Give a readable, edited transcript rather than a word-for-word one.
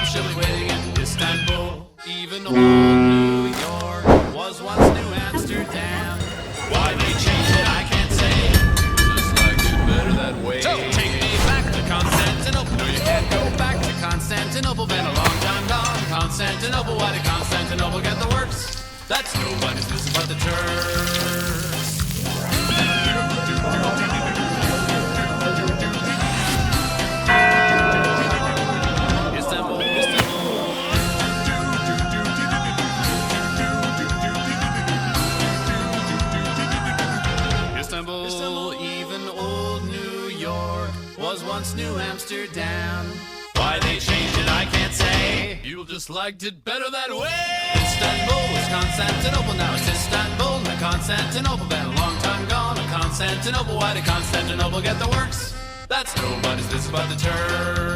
she'll be waiting in Istanbul. Even old New York was once New Amsterdam. Why they changed it, I can't say. Just liked it better that way. So take me back to Constantinople. No, you can't go back to Constantinople. Been a long time gone. Constantinople, why did Constantinople get the works? That's nobody's business but the Turks. Istanbul, even old New York was once New Amsterdam. Why they changed it, I can't say. You just liked it better that way. Istanbul was Constantinople, now it's Istanbul. Now Constantinople, been a long time gone. Constantinople, why did Constantinople get the works? That's nobody's business but the Turks.